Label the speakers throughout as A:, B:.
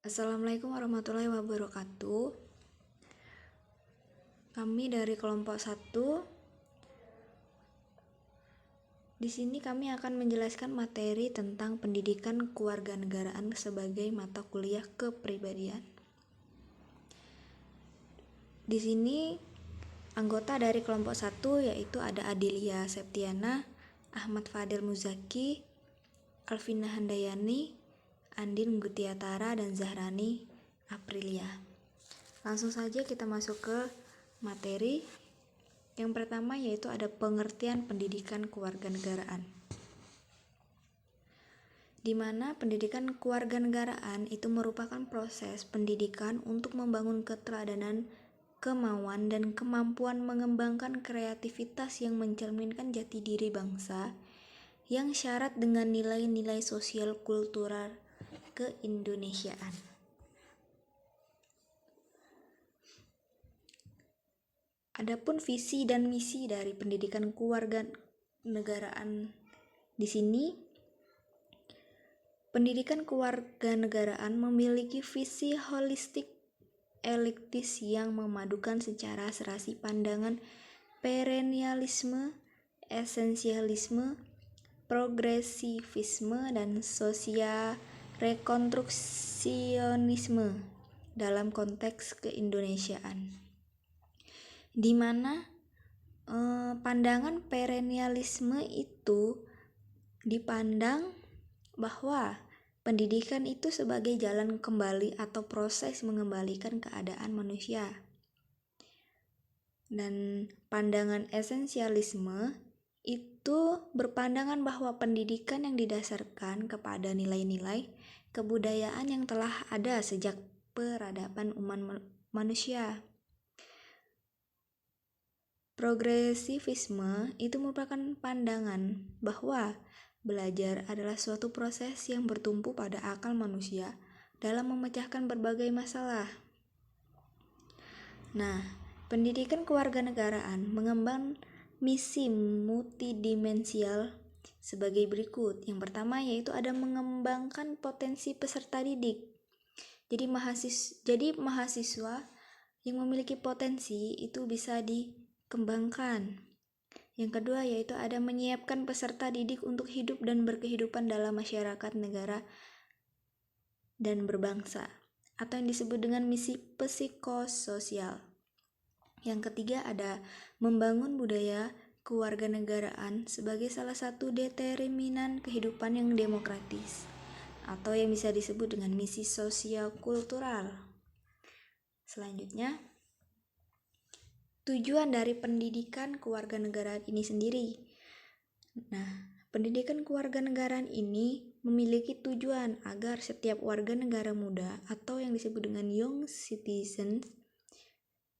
A: Assalamualaikum warahmatullahi wabarakatuh. Kami dari kelompok 1. Di sini kami akan menjelaskan materi tentang pendidikan kewarganegaraan sebagai mata kuliah kepribadian. Di sini anggota dari kelompok 1 yaitu ada Adelia Septiana, Ahmad Fadil Muzaki, Alvina Handayani, Andin Gutiatara, dan Zahrani Aprilia. Langsung saja kita masuk ke materi. Yang pertama yaitu ada pengertian pendidikan kewarganegaraan. Di mana pendidikan kewarganegaraan itu merupakan proses pendidikan untuk membangun keteladanan, kemauan, dan kemampuan mengembangkan kreativitas yang mencerminkan jati diri bangsa yang syarat dengan nilai-nilai sosial kultural keindonesiaan. Adapun visi dan misi dari pendidikan kewarganegaraan di sini, pendidikan kewarganegaraan memiliki visi holistik elitis yang memadukan secara serasi pandangan perennialisme, esensialisme, progresivisme, dan sosial rekonstruksionisme dalam konteks keindonesiaan. Di mana pandangan perennialisme itu dipandang bahwa pendidikan itu sebagai jalan kembali atau proses mengembalikan keadaan manusia. Dan pandangan esensialisme itu berpandangan bahwa pendidikan yang didasarkan kepada nilai-nilai kebudayaan yang telah ada sejak peradaban umat manusia. Progresivisme itu merupakan pandangan bahwa belajar adalah suatu proses yang bertumpu pada akal manusia dalam memecahkan berbagai masalah. Nah, pendidikan kewarganegaraan mengemban misi multidimensial sebagai berikut. Yang pertama yaitu ada mengembangkan potensi peserta didik. Jadi mahasiswa yang memiliki potensi itu bisa dikembangkan. Yang kedua yaitu ada menyiapkan peserta didik untuk hidup dan berkehidupan dalam masyarakat, negara, dan berbangsa, atau yang disebut dengan misi psikososial. Yang ketiga ada membangun budaya kewarganegaraan sebagai salah satu determinan kehidupan yang demokratis, atau yang bisa disebut dengan misi sosio-kultural. Selanjutnya, tujuan dari pendidikan kewarganegaraan ini sendiri. Nah, pendidikan kewarganegaraan ini memiliki tujuan agar setiap warga negara muda atau yang disebut dengan young citizens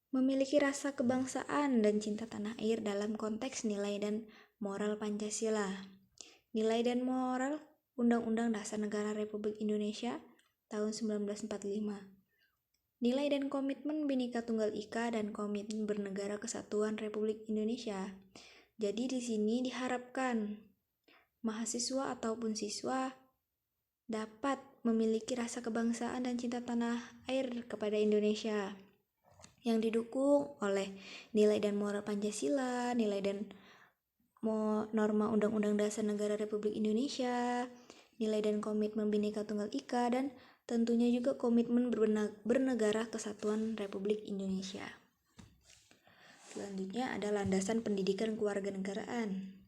A: memiliki rasa kebangsaan dan cinta tanah air dalam konteks nilai dan moral Pancasila. Nilai dan moral Undang-Undang Dasar Negara Republik Indonesia tahun 1945. Nilai dan komitmen Bhinneka Tunggal Ika dan komitmen bernegara kesatuan Republik Indonesia. Jadi di sini diharapkan mahasiswa ataupun siswa dapat memiliki rasa kebangsaan dan cinta tanah air kepada Indonesia yang didukung oleh nilai dan moral Pancasila, nilai dan norma Undang-Undang Dasar Negara Republik Indonesia, nilai dan komitmen Bhinneka Tunggal Ika, dan tentunya juga komitmen bernegara kesatuan Republik Indonesia. Selanjutnya ada landasan pendidikan kewarganegaraan,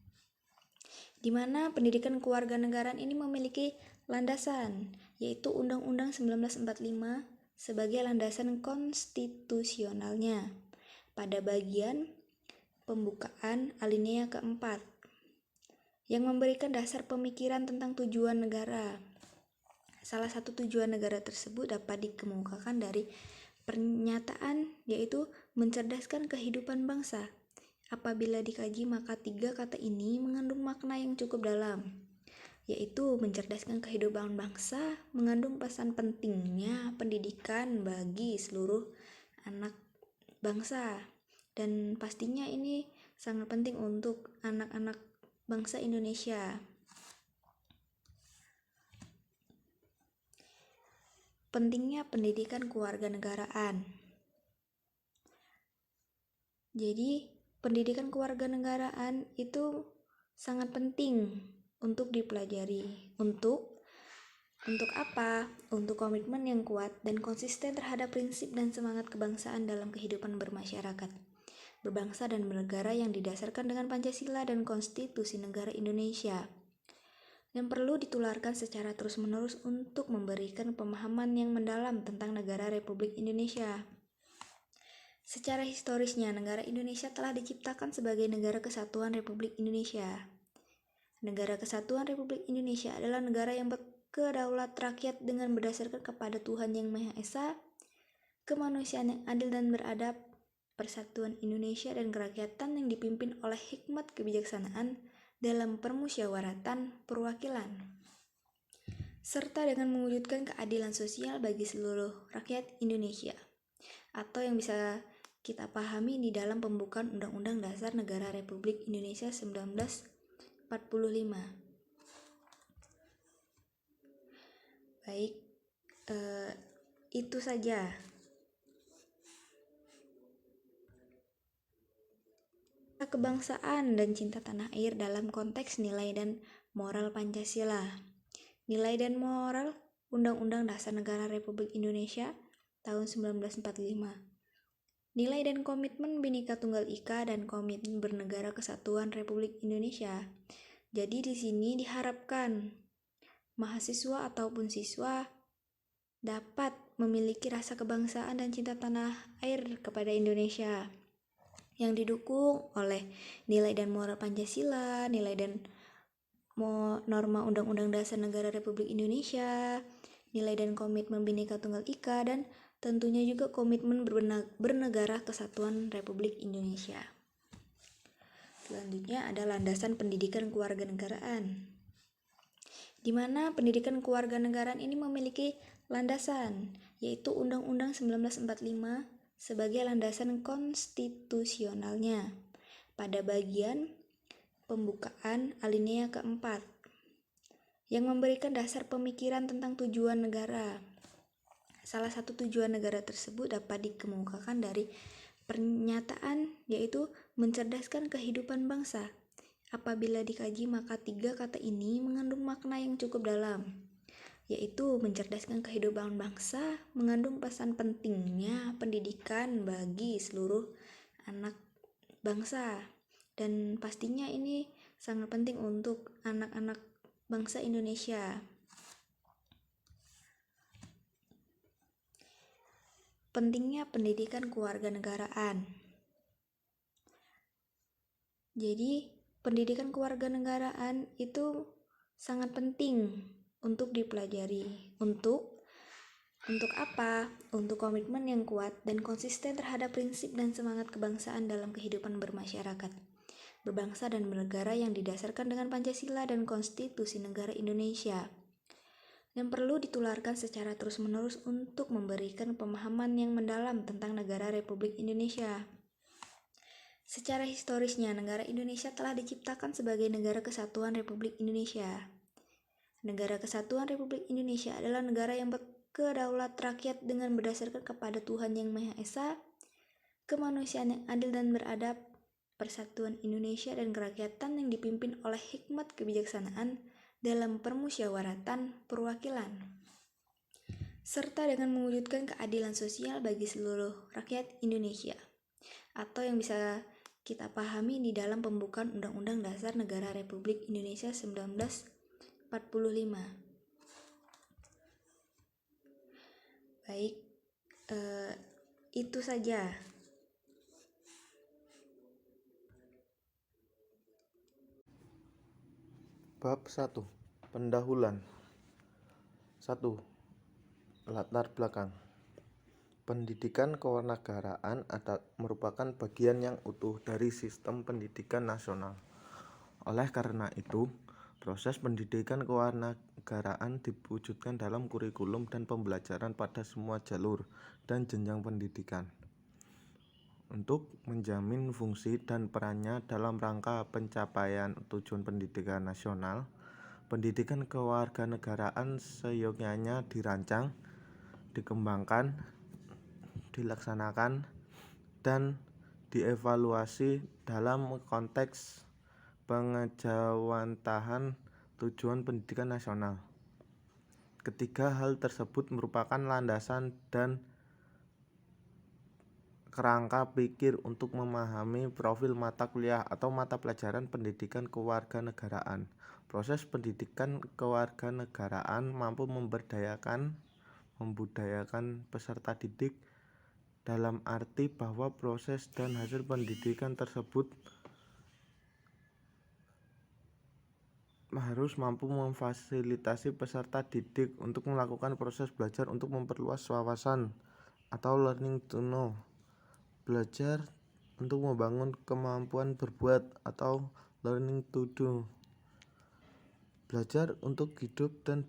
A: di mana pendidikan kewarganegaraan ini memiliki landasan, yaitu Undang-Undang 1945 sebagai landasan konstitusionalnya. Pada bagian pembukaan alinea keempat, yang memberikan dasar pemikiran tentang tujuan negara. Salah satu tujuan negara tersebut dapat dikemukakan dari pernyataan, yaitu mencerdaskan kehidupan bangsa. Apabila dikaji, maka 3 kata ini mengandung makna yang cukup dalam, yaitu mencerdaskan kehidupan bangsa mengandung pesan pentingnya pendidikan bagi seluruh anak bangsa, dan pastinya ini sangat penting untuk anak-anak bangsa Indonesia. Pentingnya pendidikan kewarganegaraan. Jadi, pendidikan kewarganegaraan itu sangat penting untuk dipelajari. Untuk apa? Untuk komitmen yang kuat dan konsisten terhadap prinsip dan semangat kebangsaan dalam kehidupan bermasyarakat, berbangsa dan bernegara yang didasarkan dengan Pancasila dan Konstitusi Negara Indonesia, yang perlu ditularkan secara terus-menerus untuk memberikan pemahaman yang mendalam tentang negara Republik Indonesia. Secara historisnya, negara Indonesia telah diciptakan sebagai Negara Kesatuan Republik Indonesia. Negara Kesatuan Republik Indonesia adalah negara yang berkedaulat rakyat dengan berdasarkan kepada Tuhan Yang Maha Esa, kemanusiaan yang adil dan beradab, persatuan Indonesia dan kerakyatan yang dipimpin oleh hikmat kebijaksanaan dalam permusyawaratan perwakilan, serta dengan mewujudkan keadilan sosial bagi seluruh rakyat Indonesia, atau yang bisa kita pahami di dalam pembukaan Undang-Undang Dasar Negara Republik Indonesia 1945. Baik, itu saja. Kebangsaan dan cinta tanah air dalam konteks nilai dan moral Pancasila. Nilai dan moral Undang-Undang Dasar Negara Republik Indonesia tahun 1945. Nilai dan komitmen Bhinneka Tunggal Ika dan komitmen bernegara kesatuan Republik Indonesia. Jadi di sini diharapkan mahasiswa ataupun siswa dapat memiliki rasa kebangsaan dan cinta tanah air kepada Indonesia yang didukung oleh nilai dan moral Pancasila, nilai dan norma Undang-Undang Dasar Negara Republik Indonesia, nilai dan komitmen Bhinneka Tunggal Ika, dan tentunya juga komitmen bernegara kesatuan Republik Indonesia. Selanjutnya ada landasan pendidikan kewarganegaraan, di mana pendidikan kewarganegaraan ini memiliki landasan, yaitu Undang-Undang 1945 sebagai landasan konstitusionalnya pada bagian pembukaan alinea keempat, yang memberikan dasar pemikiran tentang tujuan negara. Salah satu tujuan negara tersebut dapat dikemukakan dari pernyataan, yaitu mencerdaskan kehidupan bangsa. Apabila dikaji, maka 3 kata ini mengandung makna yang cukup dalam, yaitu mencerdaskan kehidupan bangsa, mengandung pesan pentingnya pendidikan bagi seluruh anak bangsa, dan pastinya ini sangat penting untuk anak-anak bangsa Indonesia. Pentingnya pendidikan kewarganegaraan. Jadi, pendidikan kewarganegaraan itu sangat penting untuk dipelajari. Untuk apa? Untuk komitmen yang kuat dan konsisten terhadap prinsip dan semangat kebangsaan dalam kehidupan bermasyarakat, berbangsa dan bernegara yang didasarkan dengan Pancasila dan Konstitusi Negara Indonesia, yang perlu ditularkan secara terus-menerus untuk memberikan pemahaman yang mendalam tentang negara Republik Indonesia. Secara historisnya, negara Indonesia telah diciptakan sebagai Negara Kesatuan Republik Indonesia. Negara Kesatuan Republik Indonesia adalah negara yang berkedaulat rakyat dengan berdasarkan kepada Tuhan Yang Maha Esa, kemanusiaan yang adil dan beradab, persatuan Indonesia dan kerakyatan yang dipimpin oleh hikmat kebijaksanaan dalam permusyawaratan perwakilan, serta dengan mewujudkan keadilan sosial bagi seluruh rakyat Indonesia, atau yang bisa kita pahami di dalam pembukaan Undang-Undang Dasar Negara Republik Indonesia 1945. Baik, itu saja.
B: Bab 1. Pendahuluan. 1. Latar belakang. Pendidikan kewarganegaraan merupakan bagian yang utuh dari sistem pendidikan nasional. Oleh karena itu, proses pendidikan kewarganegaraan diwujudkan dalam kurikulum dan pembelajaran pada semua jalur dan jenjang pendidikan. Untuk menjamin fungsi dan perannya dalam rangka pencapaian tujuan pendidikan nasional, pendidikan kewarganegaraan seyogyanya dirancang, dikembangkan, dilaksanakan, dan dievaluasi dalam konteks pengejawantahan tujuan pendidikan nasional. Ketiga hal tersebut merupakan landasan dan kerangka pikir untuk memahami profil mata kuliah atau mata pelajaran pendidikan kewarganegaraan. Proses pendidikan kewarganegaraan mampu membudayakan peserta didik dalam arti bahwa proses dan hasil pendidikan tersebut harus mampu memfasilitasi peserta didik untuk melakukan proses belajar untuk memperluas wawasan atau learning to know, belajar untuk membangun kemampuan berbuat atau learning to do, belajar untuk hidup dan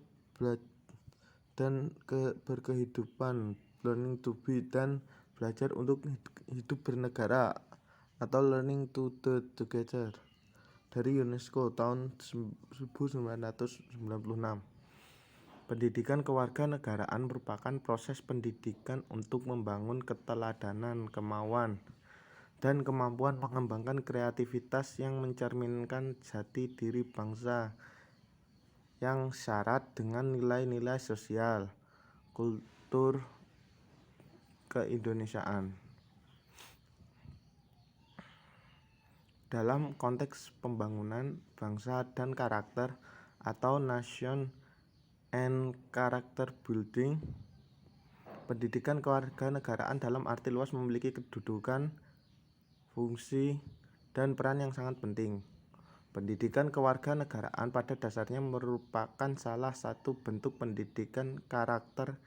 B: berkehidupan, learning to be, dan belajar untuk hidup bernegara atau learning to do together. Dari UNESCO tahun 1996. Pendidikan kewarganegaraan merupakan proses pendidikan untuk membangun keteladanan, kemauan, dan kemampuan mengembangkan kreativitas yang mencerminkan jati diri bangsa yang syarat dengan nilai-nilai sosial, kultur, keindonesiaan. Dalam konteks pembangunan bangsa dan karakter atau nation and character building, pendidikan kewarganegaraan dalam arti luas memiliki kedudukan, fungsi, dan peran yang sangat penting. Pendidikan kewarganegaraan pada dasarnya merupakan salah satu bentuk pendidikan karakter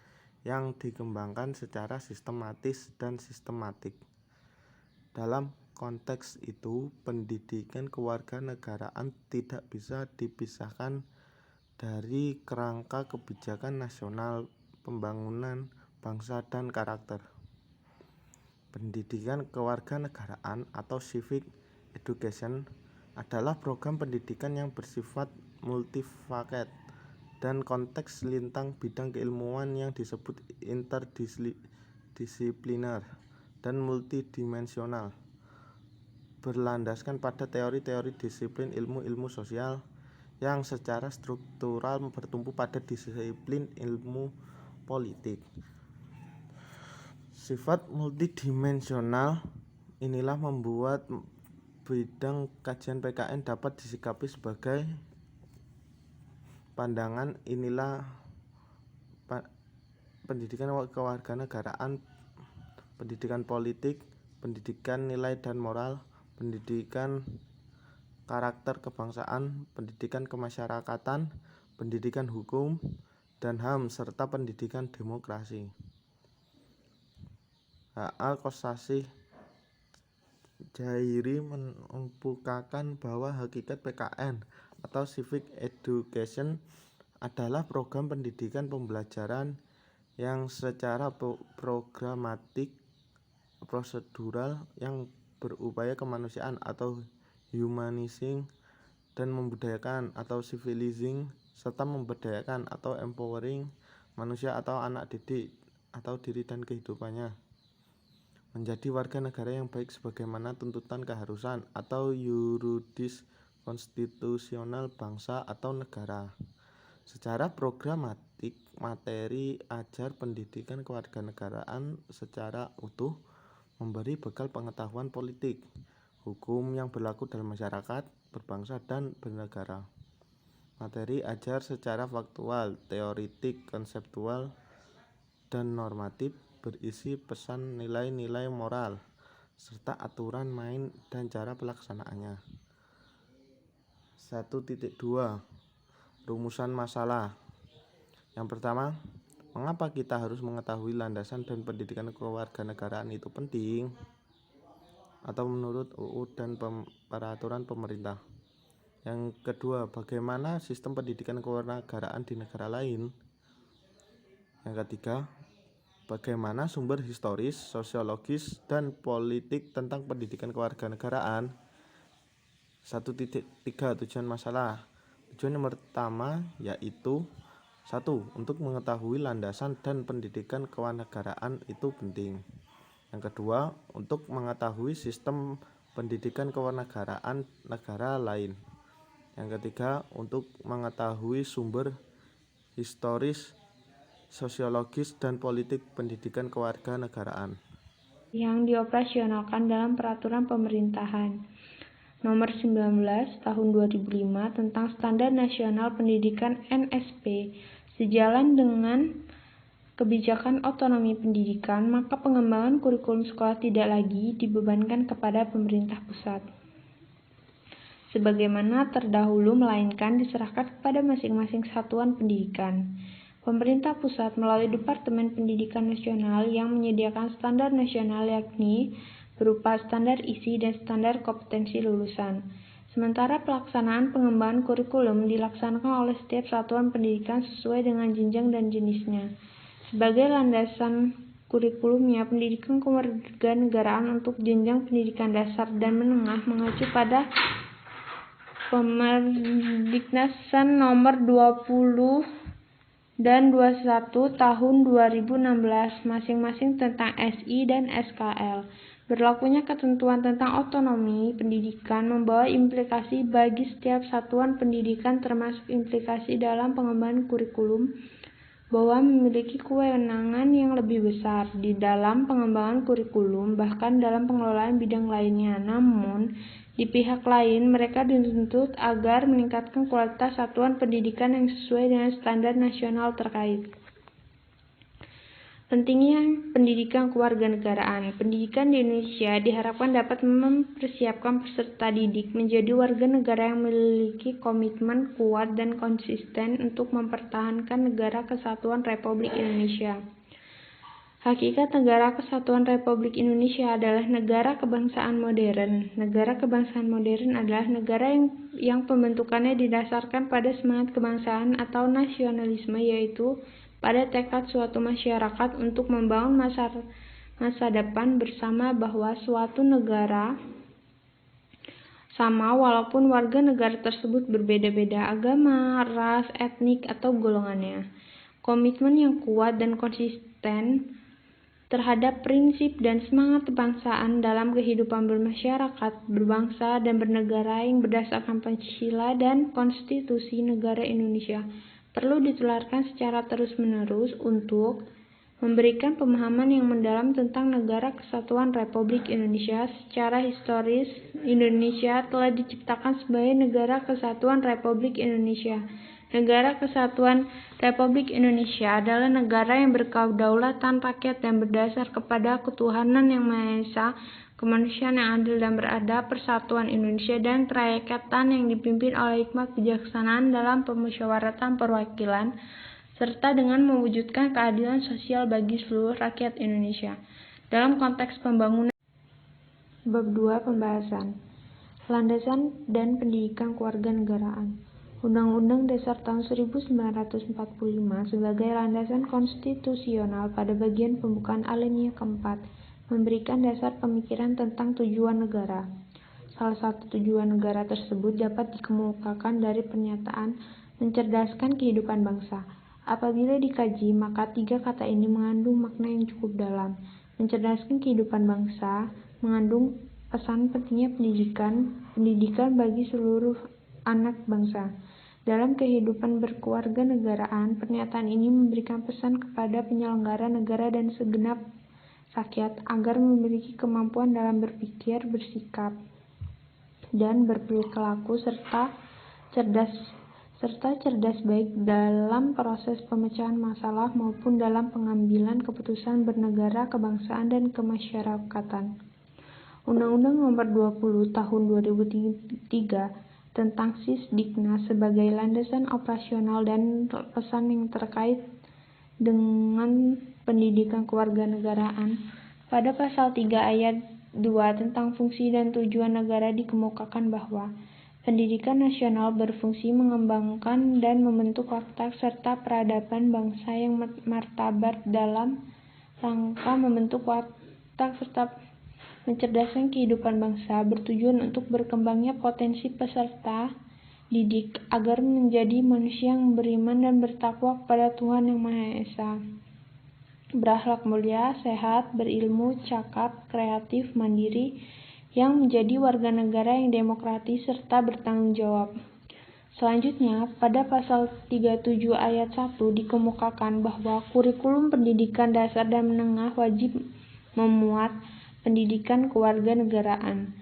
B: yang dikembangkan secara sistematis dan sistematik. Dalam konteks itu, pendidikan kewarganegaraan tidak bisa dipisahkan dari kerangka kebijakan nasional pembangunan bangsa dan karakter. Pendidikan kewarganegaraan atau civic education adalah program pendidikan yang bersifat multifaket dan konteks lintang bidang keilmuan yang disebut interdisipliner dan multidimensional, berlandaskan pada teori-teori disiplin ilmu-ilmu sosial yang secara struktural bertumpu pada disiplin ilmu politik. Sifat multidimensional inilah membuat bidang kajian PKN dapat disikapi sebagai pandangan inilah pendidikan kewarganegaraan, pendidikan politik, pendidikan nilai dan moral, pendidikan karakter kebangsaan, pendidikan kemasyarakatan, pendidikan hukum dan HAM, serta pendidikan demokrasi. H.A. Kosasih Jairi mengemukakan bahwa hakikat PKN atau civic education adalah program pendidikan pembelajaran yang secara programatik, prosedural, yang berupaya kemanusiaan atau humanizing, dan membudayakan atau civilizing, serta memberdayakan atau empowering manusia atau anak didik atau diri dan kehidupannya menjadi warga negara yang baik sebagaimana tuntutan keharusan atau yuridis konstitusional bangsa atau negara. Secara programatik, materi ajar pendidikan kewarganegaraan secara utuh memberi bekal pengetahuan politik, hukum yang berlaku dalam masyarakat, berbangsa, dan bernegara. Materi ajar secara faktual, teoritik, konseptual, dan normatif berisi pesan nilai-nilai moral, serta aturan main dan cara pelaksanaannya. 1.2 Rumusan masalah. Yang pertama, mengapa kita harus mengetahui landasan dan pendidikan kewarganegaraan itu penting? Atau menurut UU dan peraturan pemerintah. Yang kedua, bagaimana sistem pendidikan kewarganegaraan di negara lain? Yang ketiga, bagaimana sumber historis, sosiologis, dan politik tentang pendidikan kewarganegaraan? 1.3 Tujuan masalah. Tujuan yang pertama yaitu 1. Untuk mengetahui landasan dan pendidikan kewarganegaraan itu penting. Yang kedua, untuk mengetahui sistem pendidikan kewarganegaraan negara lain. Yang ketiga, untuk mengetahui sumber historis, sosiologis, dan politik pendidikan kewarganegaraan
C: yang dioperasionalkan dalam peraturan pemerintahan Nomor 19 Tahun 2005 tentang Standar Nasional Pendidikan NSP. Sejalan dengan kebijakan otonomi pendidikan, maka pengembangan kurikulum sekolah tidak lagi dibebankan kepada pemerintah pusat, sebagaimana terdahulu, melainkan diserahkan kepada masing-masing satuan pendidikan. Pemerintah pusat melalui Departemen Pendidikan Nasional yang menyediakan standar nasional, yakni berupa standar isi dan standar kompetensi lulusan. Sementara pelaksanaan pengembangan kurikulum dilaksanakan oleh setiap satuan pendidikan sesuai dengan jenjang dan jenisnya. Sebagai landasan kurikulumnya, pendidikan kewarganegaraan untuk jenjang pendidikan dasar dan menengah mengacu pada Pemerdiknasan Nomor 20 dan 21 Tahun 2016 masing-masing tentang SI dan SKL. Berlakunya ketentuan tentang otonomi pendidikan membawa implikasi bagi setiap satuan pendidikan, termasuk implikasi dalam pengembangan kurikulum bahwa memiliki kewenangan yang lebih besar di dalam pengembangan kurikulum, bahkan dalam pengelolaan bidang lainnya. Namun, di pihak lain, mereka dituntut agar meningkatkan kualitas satuan pendidikan yang sesuai dengan standar nasional terkait. Pentingnya pendidikan kewarganegaraan. Pendidikan di Indonesia diharapkan dapat mempersiapkan peserta didik menjadi warga negara yang memiliki komitmen kuat dan konsisten untuk mempertahankan negara kesatuan Republik Indonesia. Hakikat negara kesatuan Republik Indonesia adalah negara kebangsaan modern. Negara kebangsaan modern adalah negara yang pembentukannya didasarkan pada semangat kebangsaan atau nasionalisme, yaitu pada tekad suatu masyarakat untuk membangun masa depan bersama, bahwa suatu negara sama walaupun warga negara tersebut berbeda-beda agama, ras, etnik, atau golongannya. Komitmen yang kuat dan konsisten terhadap prinsip dan semangat kebangsaan dalam kehidupan bermasyarakat, berbangsa, dan bernegara yang berdasarkan Pancasila dan Konstitusi Negara Indonesia perlu ditularkan secara terus-menerus untuk memberikan pemahaman yang mendalam tentang negara kesatuan Republik Indonesia. Secara historis, Indonesia telah diciptakan sebagai negara kesatuan Republik Indonesia. Negara Kesatuan Republik Indonesia adalah negara yang berkedaulatan rakyat dan berdasar kepada ketuhanan yang Maha Esa, kemanusiaan yang adil dan beradab, persatuan Indonesia, dan kerakyatan yang dipimpin oleh hikmat kebijaksanaan dalam pemusyawaratan perwakilan, serta dengan mewujudkan keadilan sosial bagi seluruh rakyat Indonesia. Dalam konteks pembangunan. Bab 2 Pembahasan Landasan dan Pendidikan Kewarganegaraan. Undang-Undang Dasar tahun 1945 sebagai landasan konstitusional pada bagian pembukaan alinea keempat memberikan dasar pemikiran tentang tujuan negara. Salah satu tujuan negara tersebut dapat dikemukakan dari pernyataan mencerdaskan kehidupan bangsa. Apabila dikaji, maka tiga kata ini mengandung makna yang cukup dalam. Mencerdaskan kehidupan bangsa mengandung pesan pentingnya pendidikan bagi seluruh anak bangsa. Dalam kehidupan berkewarganegaraan, pernyataan ini memberikan pesan kepada penyelenggara negara dan segenap rakyat agar memiliki kemampuan dalam berpikir, bersikap, dan berperilaku serta cerdas baik dalam proses pemecahan masalah maupun dalam pengambilan keputusan bernegara, kebangsaan, dan kemasyarakatan. Undang-Undang Nomor 20 Tahun 2003 tentang Sisdiknas sebagai landasan operasional dan pesan yang terkait dengan pendidikan kewarganegaraan. Pada pasal 3 ayat 2 tentang fungsi dan tujuan negara dikemukakan bahwa pendidikan nasional berfungsi mengembangkan dan membentuk watak serta peradaban bangsa yang martabat dalam rangka membentuk watak serta mencerdaskan kehidupan bangsa, bertujuan untuk berkembangnya potensi peserta didik agar menjadi manusia yang beriman dan bertakwa kepada Tuhan Yang Maha Esa. Berakhlak mulia, sehat, berilmu, cakap, kreatif, mandiri, yang menjadi warga negara yang demokratis serta bertanggung jawab. Selanjutnya, pada pasal 37 ayat 1 dikemukakan bahwa kurikulum pendidikan dasar dan menengah wajib memuat pendidikan kewarganegaraan.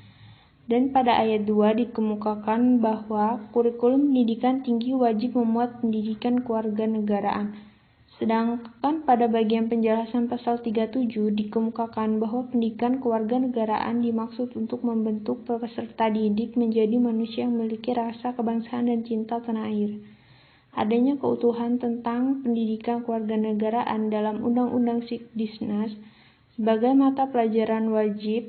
C: Dan pada ayat 2 dikemukakan bahwa kurikulum pendidikan tinggi wajib memuat pendidikan kewarganegaraan. Sedangkan pada bagian penjelasan pasal 37 dikemukakan bahwa pendidikan kewarganegaraan dimaksud untuk membentuk peserta didik menjadi manusia yang memiliki rasa kebangsaan dan cinta tanah air. Adanya keutuhan tentang pendidikan kewarganegaraan dalam Undang-Undang Sikdisnas sebagai mata pelajaran wajib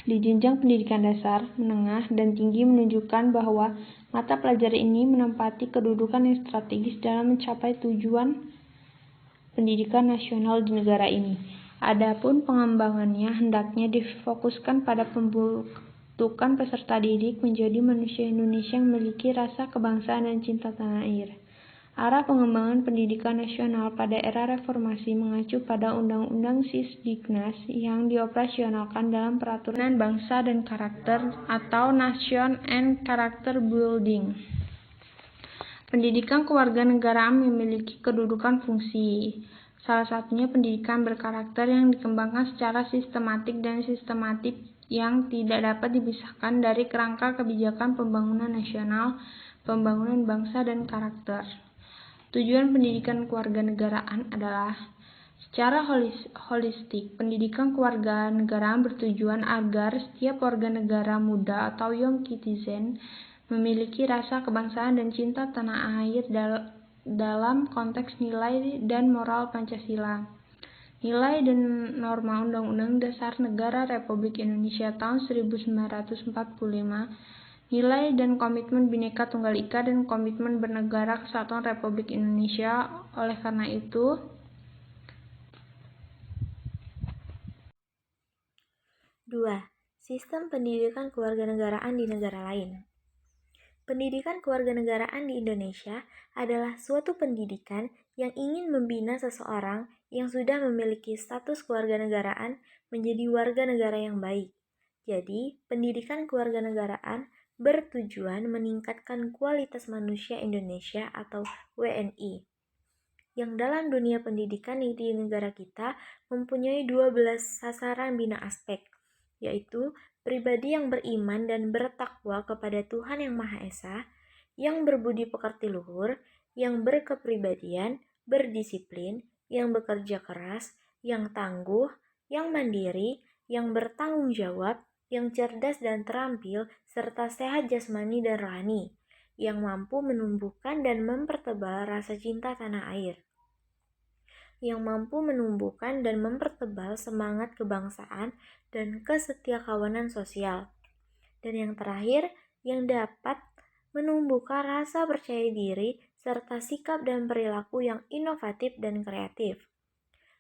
C: di jenjang pendidikan dasar, menengah, dan tinggi menunjukkan bahwa mata pelajaran ini menempati kedudukan yang strategis dalam mencapai tujuan pendidikan nasional di negara ini. Adapun pengembangannya hendaknya difokuskan pada pembentukan peserta didik menjadi manusia Indonesia yang memiliki rasa kebangsaan dan cinta tanah air. Arah pengembangan pendidikan nasional pada era reformasi mengacu pada Undang-Undang Sisdiknas yang dioperasionalkan dalam Peraturan Bangsa dan Karakter atau Nation and Character Building. Pendidikan kewarganegaraan memiliki kedudukan fungsi. Salah satunya pendidikan berkarakter yang dikembangkan secara sistematik dan sistematik yang tidak dapat dipisahkan dari kerangka kebijakan pembangunan nasional, pembangunan bangsa dan karakter. Tujuan pendidikan kewarganegaraan adalah secara holistik. Pendidikan kewarganegaraan bertujuan agar setiap warga negara muda atau young citizen memiliki rasa kebangsaan dan cinta tanah air dalam konteks nilai dan moral Pancasila. Nilai dan norma Undang-Undang Dasar Negara Republik Indonesia tahun 1945, nilai dan komitmen Bhinneka Tunggal Ika dan komitmen bernegara Kesatuan Republik Indonesia. Oleh karena itu,
A: Sistem pendidikan kewarganegaraan di negara lain. Pendidikan kewarganegaraan di Indonesia adalah suatu pendidikan yang ingin membina seseorang yang sudah memiliki status kewarganegaraan menjadi warga negara yang baik. Jadi, pendidikan kewarganegaraan bertujuan meningkatkan kualitas manusia Indonesia atau WNI. Yang dalam dunia pendidikan di negara kita mempunyai 12 sasaran bina aspek, yaitu pribadi yang beriman dan bertakwa kepada Tuhan Yang Maha Esa, yang berbudi pekerti luhur, yang berkepribadian, berdisiplin, yang bekerja keras, yang tangguh, yang mandiri, yang bertanggung jawab, yang cerdas dan terampil, serta sehat jasmani dan rohani, yang mampu menumbuhkan dan mempertebal rasa cinta tanah air, yang mampu menumbuhkan dan mempertebal semangat kebangsaan dan kesetiakawanan sosial. Dan yang terakhir, yang dapat menumbuhkan rasa percaya diri serta sikap dan perilaku yang inovatif dan kreatif.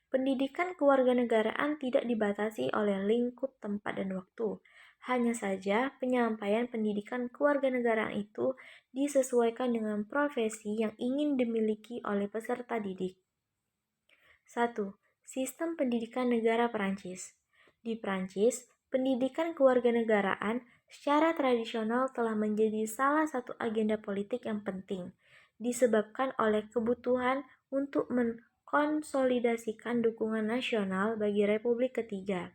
A: Pendidikan kewarganegaraan tidak dibatasi oleh lingkup tempat dan waktu. Hanya saja penyampaian pendidikan kewarganegaraan itu disesuaikan dengan profesi yang ingin dimiliki oleh peserta didik. 1. Sistem pendidikan negara Perancis. Di Perancis, pendidikan kewarganegaraan secara tradisional telah menjadi salah satu agenda politik yang penting, disebabkan oleh kebutuhan untuk mengkonsolidasikan dukungan nasional bagi Republik Ketiga.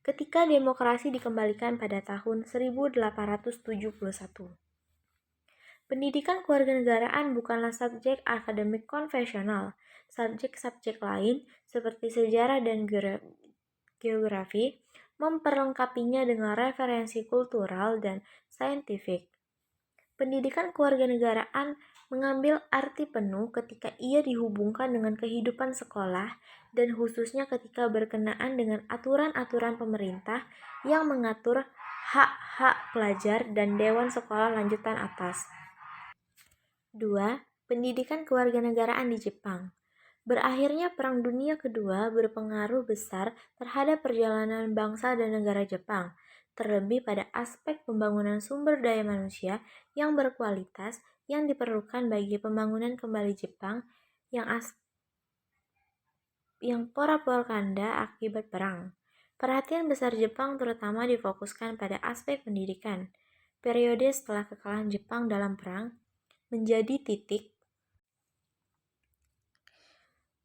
A: Ketika demokrasi dikembalikan pada tahun 1871. Pendidikan kewarganegaraan bukanlah subjek akademik konvensional. Subjek-subjek lain seperti sejarah dan geografi memperlengkapinya dengan referensi kultural dan saintifik. Pendidikan kewarganegaraan mengambil arti penuh ketika ia dihubungkan dengan kehidupan sekolah dan khususnya ketika berkenaan dengan aturan-aturan pemerintah yang mengatur hak-hak pelajar dan dewan sekolah lanjutan atas. 2. Pendidikan kewarganegaraan di Jepang. Berakhirnya Perang Dunia Kedua berpengaruh besar terhadap perjalanan bangsa dan negara Jepang.
D: terlebih pada aspek pembangunan sumber daya manusia yang berkualitas yang diperlukan bagi pembangunan kembali Jepang yang porak-poranda akibat perang. Perhatian besar Jepang terutama difokuskan pada aspek pendidikan. Periode setelah kekalahan Jepang dalam perang menjadi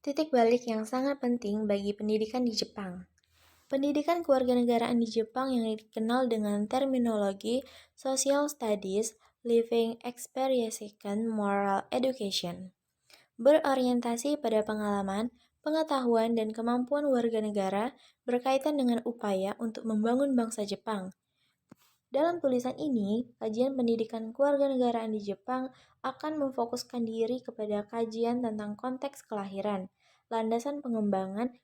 D: titik balik yang sangat penting bagi pendidikan di Jepang. Pendidikan kewarganegaraan di Jepang yang dikenal dengan terminologi Social Studies, Living Experience, Moral Education, berorientasi pada pengalaman, pengetahuan, dan kemampuan warga negara berkaitan dengan upaya untuk membangun bangsa Jepang. Dalam tulisan ini, kajian pendidikan kewarganegaraan di Jepang akan memfokuskan diri kepada kajian tentang konteks kelahiran, landasan pengembangan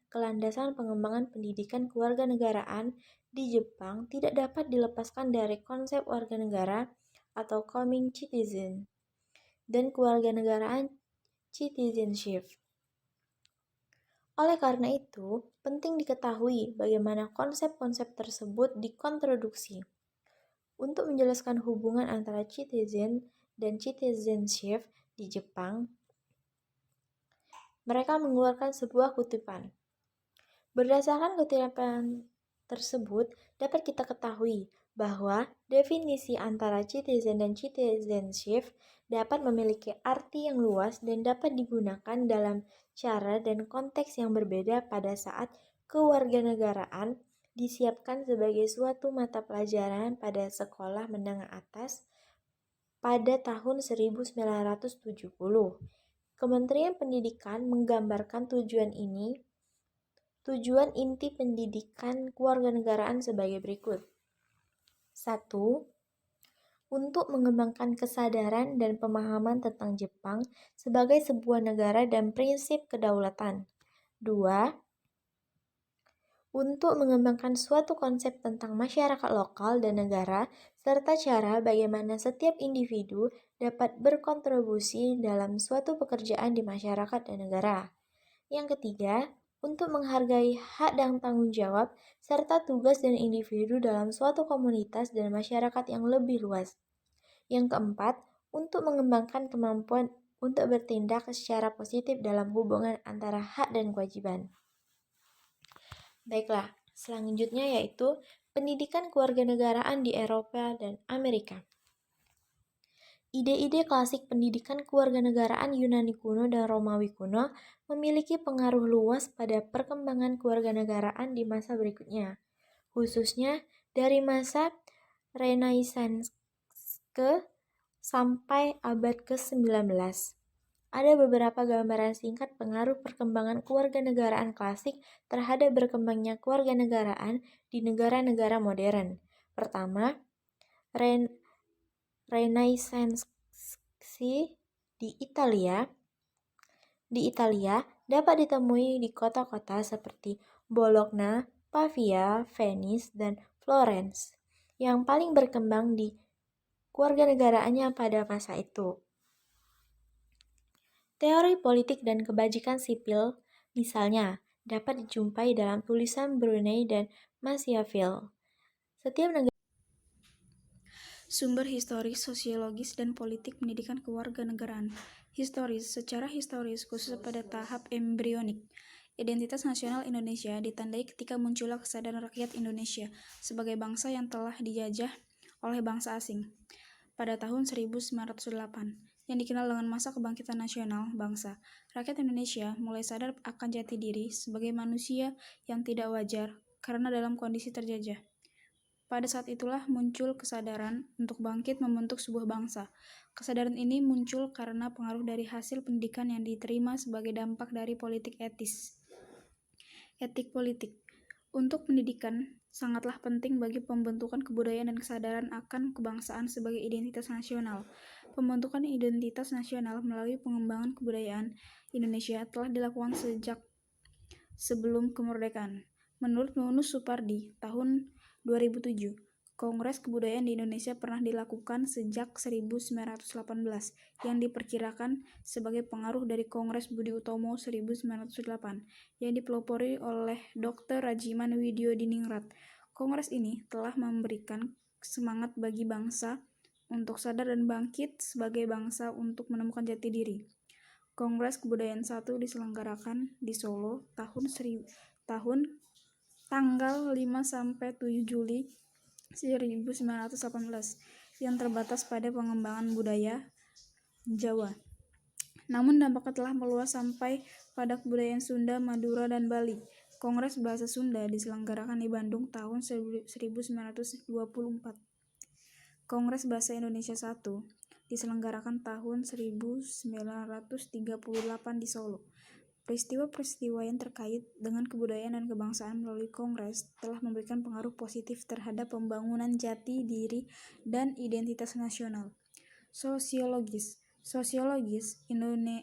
D: pendidikan kewarganegaraan di Jepang tidak dapat dilepaskan dari konsep warga negara atau coming citizen dan kewarganegaraan citizenship. Oleh karena itu, penting diketahui bagaimana konsep-konsep tersebut dikonstruksi. Untuk menjelaskan hubungan antara citizen dan citizenship di Jepang, mereka mengeluarkan sebuah kutipan. Berdasarkan kutipan tersebut, dapat kita ketahui bahwa definisi antara citizen dan citizenship dapat memiliki arti yang luas dan dapat digunakan dalam cara dan konteks yang berbeda pada saat kewarganegaraan disiapkan sebagai suatu mata pelajaran pada sekolah menengah atas pada tahun 1970. Kementerian Pendidikan menggambarkan tujuan inti pendidikan kewarganegaraan sebagai berikut. 1. Untuk mengembangkan kesadaran dan pemahaman tentang Jepang sebagai sebuah negara dan prinsip kedaulatan. 2. Untuk mengembangkan suatu konsep tentang masyarakat lokal dan negara, serta cara bagaimana setiap individu dapat berkontribusi dalam suatu pekerjaan di masyarakat dan negara. Yang ketiga, untuk menghargai hak dan tanggung jawab, serta tugas dan individu dalam suatu komunitas dan masyarakat yang lebih luas. Yang keempat, untuk mengembangkan kemampuan untuk bertindak secara positif dalam hubungan antara hak dan kewajiban. Baiklah, selanjutnya yaitu pendidikan kewarganegaraan di Eropa dan Amerika. Ide-ide klasik pendidikan kewarganegaraan Yunani kuno dan Romawi kuno memiliki pengaruh luas pada perkembangan kewarganegaraan di masa berikutnya, khususnya dari masa Renaissance sampai abad ke-19. Ada beberapa gambaran singkat pengaruh perkembangan kewarganegaraan klasik terhadap berkembangnya kewarganegaraan di negara-negara modern. Pertama, Renaissance di Italia. Di Italia dapat ditemui di kota-kota seperti Bologna, Pavia, Venice, dan Florence, yang paling berkembang di kewarganegaraannya pada masa itu. Teori politik dan kebajikan sipil, misalnya, dapat dijumpai dalam tulisan Brunei dan Machiavelli. Setiap negara
A: Sumber historis, sosiologis, dan politik pendidikan kewarganegaraan. Historis, secara historis khusus pada tahap embrionik. Identitas nasional Indonesia ditandai ketika munculnya kesadaran rakyat Indonesia sebagai bangsa yang telah dijajah oleh bangsa asing pada tahun 1908. Yang dikenal dengan masa kebangkitan nasional bangsa, rakyat Indonesia mulai sadar akan jati diri sebagai manusia yang tidak wajar karena dalam kondisi terjajah. Pada saat itulah muncul kesadaran untuk bangkit membentuk sebuah bangsa. Kesadaran ini muncul karena pengaruh dari hasil pendidikan yang diterima sebagai dampak dari politik etis. Etik politik. Untuk pendidikan sangatlah penting bagi pembentukan kebudayaan dan kesadaran akan kebangsaan sebagai identitas nasional. Pembentukan identitas nasional melalui pengembangan kebudayaan Indonesia telah dilakukan sejak sebelum kemerdekaan. Menurut Nunus Supardi, tahun 2007, Kongres Kebudayaan di Indonesia pernah dilakukan sejak 1918, yang diperkirakan sebagai pengaruh dari Kongres Budi Utomo 1908, yang dipelopori oleh Dr. Rajiman Widyodiningrat.
E: Kongres ini telah memberikan semangat bagi bangsa untuk sadar dan bangkit sebagai bangsa untuk menemukan jati diri. Kongres Kebudayaan 1 diselenggarakan di Solo tanggal 5 sampai 7 Juli 1918 yang terbatas pada pengembangan budaya Jawa. Namun dampaknya telah meluas sampai pada kebudayaan Sunda, Madura, dan Bali. Kongres Bahasa Sunda diselenggarakan di Bandung tahun 1924. Kongres Bahasa Indonesia I diselenggarakan tahun 1938 di Solo. Peristiwa-peristiwa yang terkait dengan kebudayaan dan kebangsaan melalui Kongres telah memberikan pengaruh positif terhadap pembangunan jati diri dan identitas nasional. Sosiologis,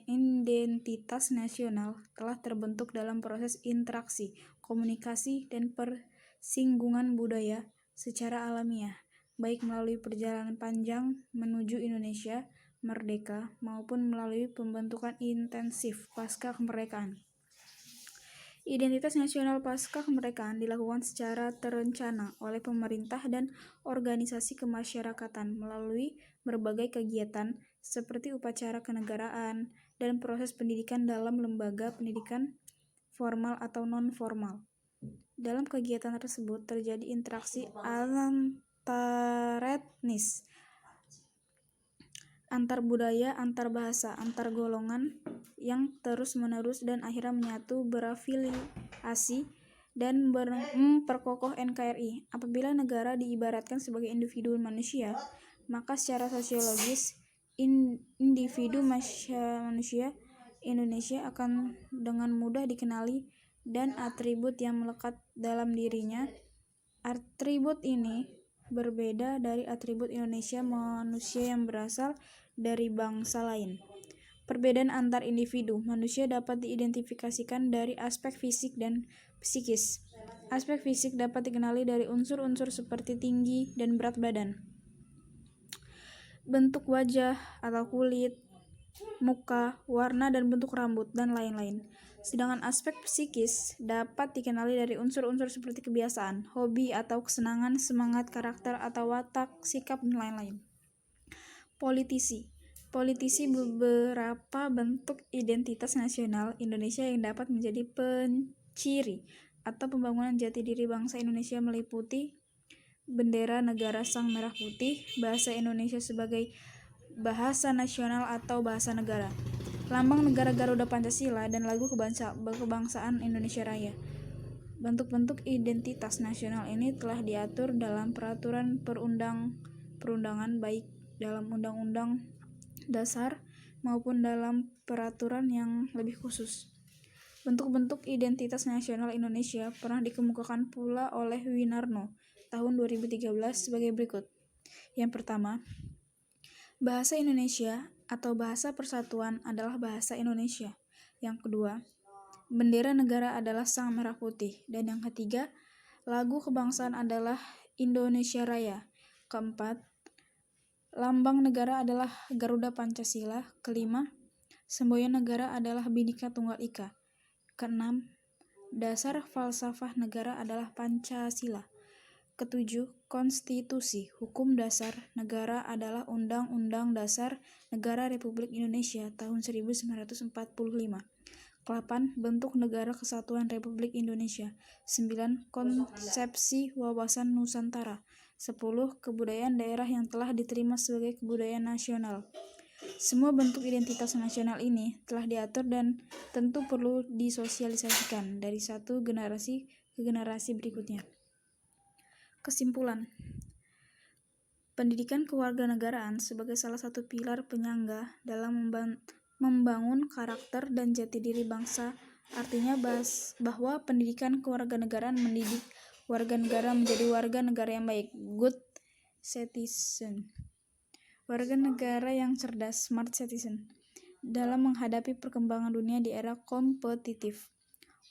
E: identitas nasional telah terbentuk dalam proses interaksi, komunikasi, dan persinggungan budaya secara alamiah, baik melalui perjalanan panjang menuju Indonesia merdeka maupun melalui pembentukan intensif pasca kemerdekaan. Identitas nasional pasca kemerdekaan dilakukan secara terencana oleh pemerintah dan organisasi kemasyarakatan melalui berbagai kegiatan seperti upacara kenegaraan dan proses pendidikan dalam lembaga pendidikan formal atau non-formal. Dalam kegiatan tersebut terjadi interaksi antaretnis, antar budaya, antar bahasa, antar golongan yang terus-menerus dan akhirnya menyatu, berafiliasi, dan memperkokoh NKRI. Apabila negara diibaratkan sebagai individu manusia, maka secara sosiologis individu manusia Indonesia akan dengan mudah dikenali dan atribut yang melekat dalam dirinya. Atribut ini berbeda dari atribut Indonesia manusia yang berasal dari bangsa lain. Perbedaan antar individu manusia dapat diidentifikasikan dari aspek fisik dan psikis. Aspek fisik dapat dikenali dari unsur-unsur seperti tinggi dan berat badan, bentuk wajah atau kulit, muka, warna dan bentuk rambut, dan lain-lain. Sedangkan aspek psikis dapat dikenali dari unsur-unsur seperti kebiasaan, hobi atau kesenangan, semangat, karakter atau watak, sikap, dan lain-lain. Politisi beberapa bentuk identitas nasional Indonesia yang dapat menjadi penciri atau pembangunan jati diri bangsa Indonesia meliputi bendera negara sang merah putih, bahasa Indonesia sebagai bahasa nasional atau bahasa negara, lambang negara Garuda Pancasila, dan lagu kebangsaan Indonesia Raya. Bentuk-bentuk identitas nasional ini telah diatur dalam peraturan perundangan baik dalam Undang-Undang Dasar maupun dalam peraturan yang lebih khusus. Bentuk-bentuk identitas nasional Indonesia pernah dikemukakan pula oleh Winarno tahun 2013 sebagai berikut. Yang pertama, bahasa Indonesia atau bahasa persatuan adalah bahasa Indonesia. Yang kedua, bendera negara adalah sang merah putih. Dan yang ketiga, lagu kebangsaan adalah Indonesia Raya. Keempat, lambang negara adalah Garuda Pancasila. Kelima, semboyan negara adalah Bhinneka Tunggal Ika. Keenam, dasar falsafah negara adalah Pancasila. Ketujuh, konstitusi hukum dasar negara adalah Undang-Undang Dasar Negara Republik Indonesia tahun 1945. 8. Bentuk Negara Kesatuan Republik Indonesia. 9. Konsepsi wawasan Nusantara. 10. Kebudayaan daerah yang telah diterima sebagai kebudayaan nasional. Semua bentuk identitas nasional ini telah diatur dan tentu perlu disosialisasikan dari satu generasi ke generasi berikutnya. Kesimpulan, pendidikan kewarganegaraan sebagai salah satu pilar penyangga dalam membangun karakter dan jati diri bangsa, artinya bahwa pendidikan kewarganegaraan mendidik warga negara menjadi warga negara yang baik, good citizen, warga negara yang cerdas, smart citizen, dalam menghadapi perkembangan dunia di era kompetitif.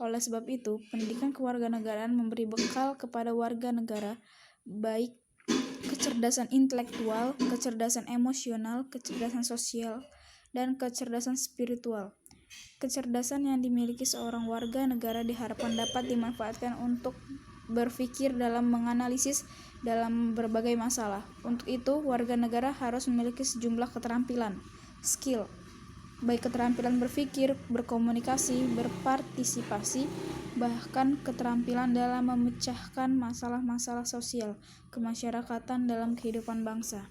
E: Oleh sebab itu, pendidikan kewarganegaraan memberi bekal kepada warga negara, baik kecerdasan intelektual, kecerdasan emosional, kecerdasan sosial, dan kecerdasan spiritual. Kecerdasan yang dimiliki seorang warga negara diharapkan dapat dimanfaatkan untuk berpikir dalam menganalisis dalam berbagai masalah. Untuk itu, warga negara harus memiliki sejumlah keterampilan, skill, baik keterampilan berpikir, berkomunikasi, berpartisipasi, bahkan keterampilan dalam memecahkan masalah-masalah sosial kemasyarakatan dalam kehidupan bangsa.